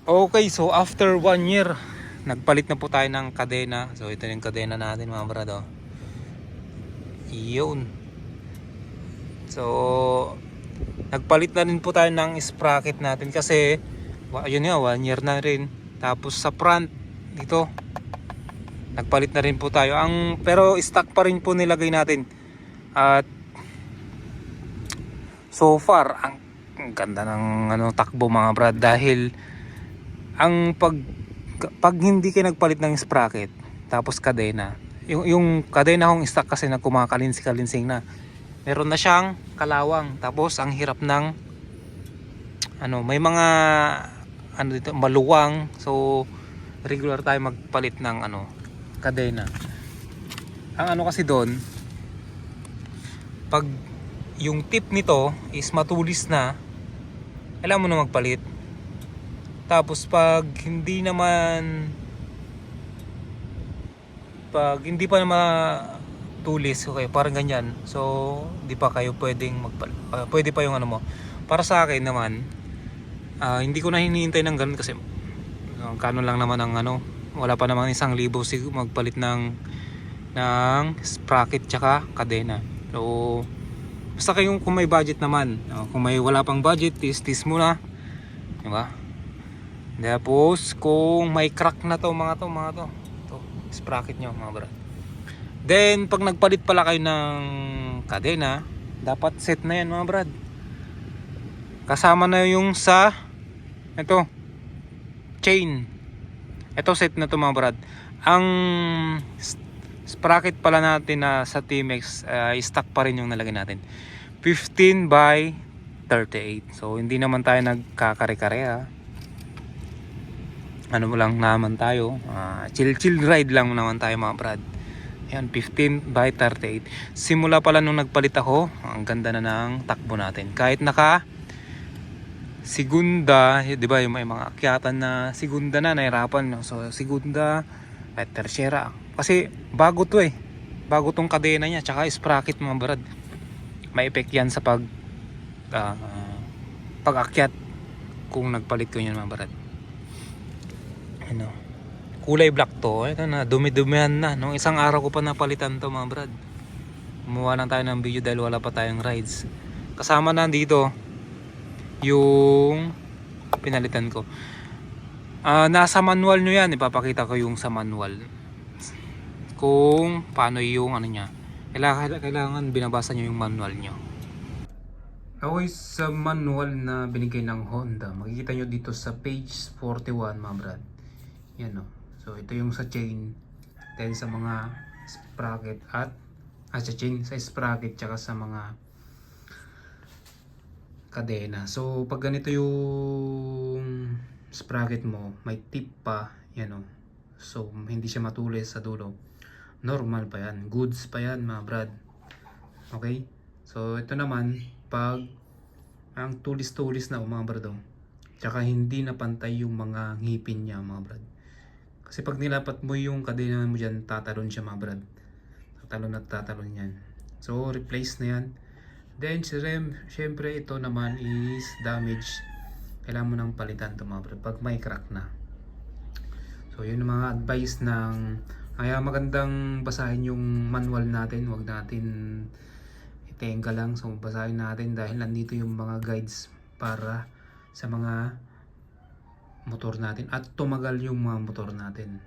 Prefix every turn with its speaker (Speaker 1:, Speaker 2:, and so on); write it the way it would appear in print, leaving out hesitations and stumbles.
Speaker 1: Okay, so after 1 year, nagpalit na po tayo ng kadena. So ito yung kadena natin mga brado. Yun. So nagpalit na rin po tayo ng sprocket natin kasi ayun nga, 1 year na rin. Tapos sa front dito nagpalit na rin po tayo. Pero stock pa rin po nilagay natin. At so far ang ganda ng takbo mga brad, dahil ang pag hindi kayo nagpalit ng sprocket tapos kadena, yung kadena kong stock kasi na kumakalinsing na, meron na siyang kalawang, tapos ang hirap ng may mga dito maluwang. So regular tayo magpalit ng kadena. Ang kasi doon, pag yung tip nito is matulis na, kailangan mo na magpalit. Tapos pag hindi pa na matulis, okay, parang ganyan, so hindi pa kayo pwedeng magpalit. Pwede pa yung mo. Para sa akin naman, hindi ko na hinihintay ng ganun kasi kano lang naman ang wala pa naman 1,000 siguro magpalit ng sprocket tsaka kadena. So basta kayong kung may budget naman, kung wala pang budget, tis muna, di ba? Tapos kung may crack na to sprocket nyo mga brad, then pag nagpalit pala kayo ng kadena, dapat set na yan mga brad, kasama na yung sa ito chain. Ito set na to mga brad. Ang sprocket pala natin na sa Timex, stock pa rin yung nalagay natin, 15/38. So hindi naman tayo nagkakare-kare, lang naman tayo, chill ride lang naman tayo mga brad. Ayan, 15/38. Simula pala nung nagpalit ako, ang ganda na ng takbo natin. Kahit naka segunda, di ba, yung may mga akyatan na segunda na nahirapan. So segunda at tersyera, kasi bago to bago tong kadena niya tsaka sprocket mga brad. May effect yan sa pag-akyat kung nagpalit ko yan mga brad. Kulay black to. Ito na, dumi-dumihan na. Nung isang araw ko pa napalitan to mga brad. Gumawa lang tayo ng video dahil wala pa tayong rides. Kasama na dito yung pinalitan ko. Nasa manual nyo yan. Ipapakita ko yung sa manual kung paano yung niya. Kailangan binabasa nyo yung manual nyo. Okay, sa manual na binigay ng Honda, makikita nyo dito sa page 41 mga brad. Yan so ito yung sa chain, then sa mga sprocket at sa chain, sa sprocket tsaka sa mga kadena. So pag ganito yung sprocket mo, may tip pa yan so hindi siya matulis sa dulo, normal pa yan, goods pa yan mga brad. Okay, so ito naman pag ang tulis-tulis na mga brad, tsaka hindi na pantay yung mga ngipin niya mga brad. Kasi pag nilapat mo yung kadena mo dyan, tatalon siya mga brad. Tatalon at tatalon yan. So replace na yan. Then syempre ito naman is damage. Kailangan mo nang palitan ito mga brad pag may crack na. So yun yung mga advice ng, kaya magandang basahin yung manual natin. Huwag natin itenga lang. So basahin natin dahil nandito yung mga guides para sa mga motor natin at tumagal yung mga motor natin.